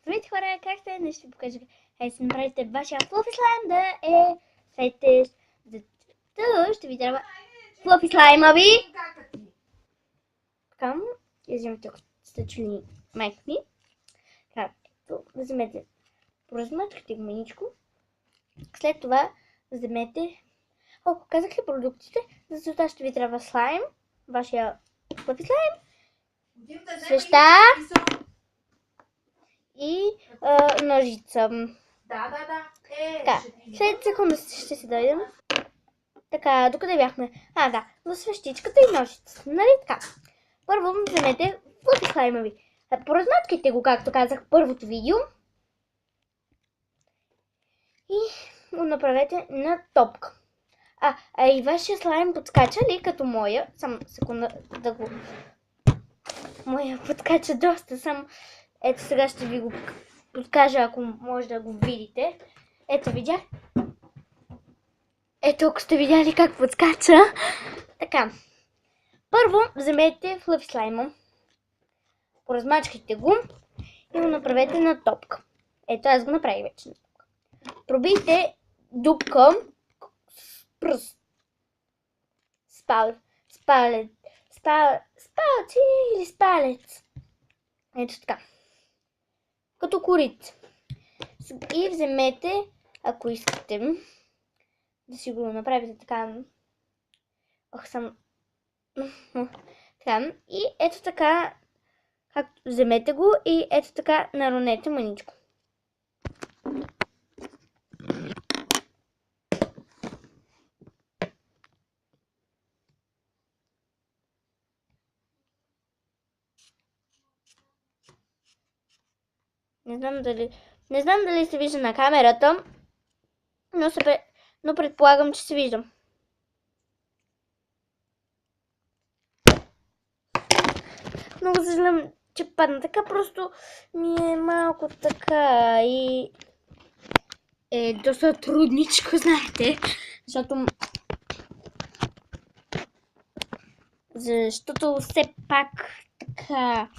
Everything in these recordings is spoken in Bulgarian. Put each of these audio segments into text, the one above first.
Здравейте хора, как сте? Днес ще ви покажа как си направите вашия флуфи слайм да е светещ. Зато ще ви трябва флуфи слайма ви. Така, вземете стъчени майки. Така, вземете, поразмачкате го маничко. След това вземете, казах ли продуктите? За това ще ви трябва слайм, вашия флуфи слайм, свеща и ножица. Така, след секунда ще си дойдем. Така, докъде бяхме? За свещичката и ножицата. Нали така? Първо вземете флуфи слайма ви. Поразмачкайте го, както казах в първото видео. И го направете на топка. И вашия слайм подскача ли като моя? Само секунда да го... Моя подскача доста. Ето сега ще ви го подкажа, ако може да го видите. Ето видях. Ето, ако сте видяли как подскача. Така. Първо вземете флуфи слайма. Поразмачкайте го и го направете на топка. Ето, аз го направих вече на топка. Пробийте дупка с пръст. Спалец или спалец. Ето така. Като корица. И вземете, ако искате, да си го направите така. Така. И ето така, както вземете го и ето така наронете мъничко. Не знам дали се вижда на камерата, но предполагам, че се виждам. Много съжалявам, че падна така, просто ми е малко така и е доста трудничко, знаете, защото все пак така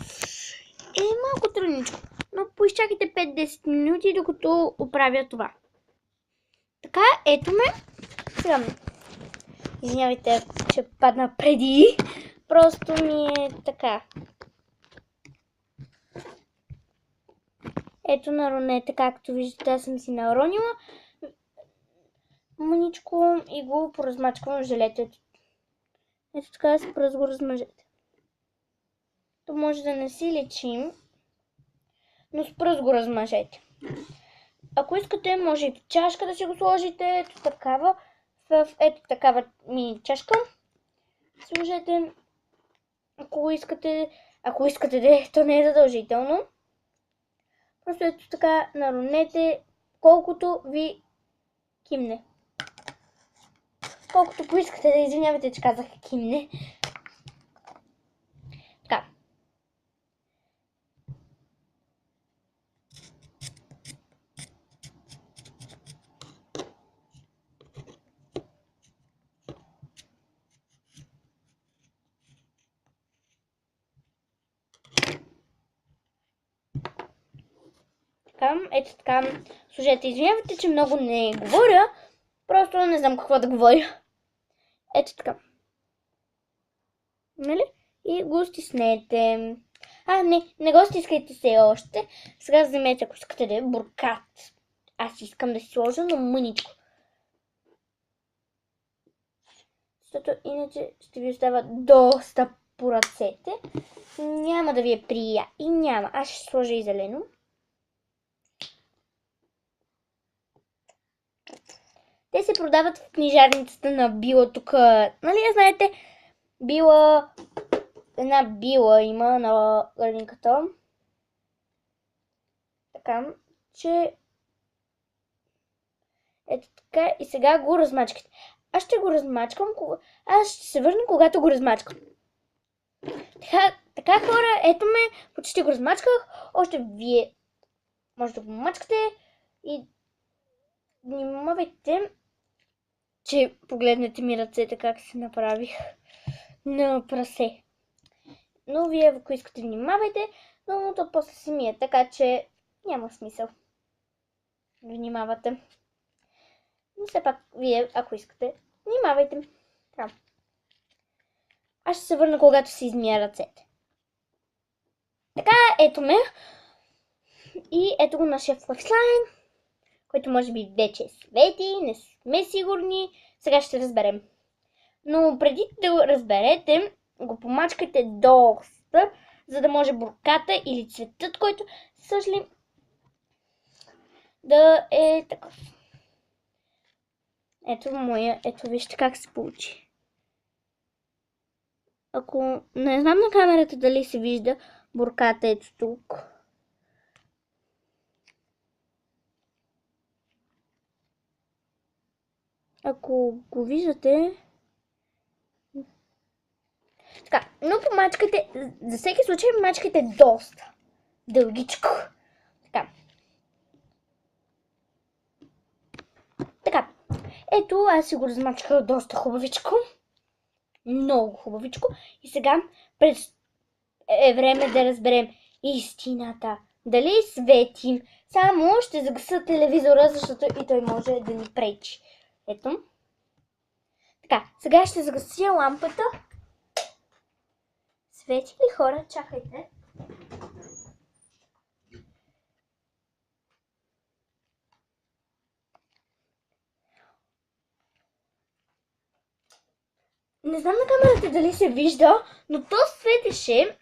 е малко трудничко. Но поизчакайте 5-10 минути, докато оправя това. Така, ето ме. Сега, извинявайте, че падна преди. Просто ми е така. Ето наронете, както виждате, аз съм си наронила мъничко и го поразмачкам в желето. Ето така с пръст го размажете. То може да не си личим, но с пръст го размажете. Ако искате, може и в чашка да си го сложите, ето такава мини чашка. Сложете, ако искате, то не е задължително. Просто ето така наронете колкото ви кимне. Колкото поискате, да извинявайте, че казах кимне. Така. Ето така, служете, извинявайте, че много не говоря, просто не знам какво да говоря. Ето така. Нали? И го стиснете. Не го стискайте все още. Сега вземете, ако искате да е буркат. Аз искам да си сложа, но мъничко. Защото иначе ще ви остава доста по ръцете. Няма да ви е приятно. И няма. Аз ще сложа и зелено. Те се продават в книжарницата на Била тук. Нали, знаете, една Била има на градинката. Така, че ето така и сега го размачкате. Аз ще го размачкам, аз ще се върна, когато го размачкам. Така хора, ето ме, почти го размачках. Още вие може да го мачкате и внимавайте, че погледнете ми ръцете как се направих на прасе. Но вие, ако искате, внимавайте, но то после се мие, така че няма смисъл. Внимавате. Но все пак, вие, ако искате, внимавайте. Така. Аз ще се върна, когато си измия ръцете. Така, ето ме. И ето го нашия флашлайн, който може би вече свети, не сме сигурни. Сега ще разберем. Но преди да го разберете, го помачкайте доста, за да може бурката или цветът, който сложили, да е такъв. Ето моя, ето вижте как се получи. Ако не знам на камерата дали се вижда бурката, ето тук. Ако го виждате... Така, но помачкайте, за всеки случай помачкайте доста дългичко. Така. Така, ето аз си го размачках доста хубавичко. Много хубавичко. И сега е време да разберем истината. Дали светим? Само ще загаса телевизора, защото и той може да ни пречи. Ето. Така, сега ще загася лампата. Свети ли, хора? Чакайте. Не знам на камерата дали се вижда, но то светеше.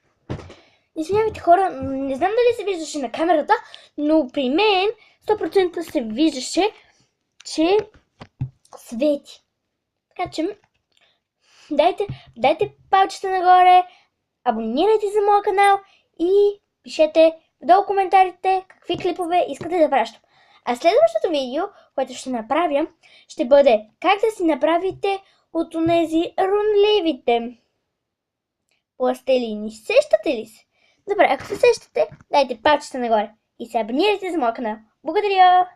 Извинявайте, хора, не знам дали се виждаше на камерата, но при мен 100% се виждаше, че свети. Така че, дайте палчета нагоре, абонирайте за моя канал и пишете долу коментарите какви клипове искате да пращам. А следващото видео, което ще направя, ще бъде как да си направите от онези рунливите пластелини. Сещате ли се? Добре, ако се сещате, дайте палчета нагоре и се абонирайте за моя канал. Благодаря!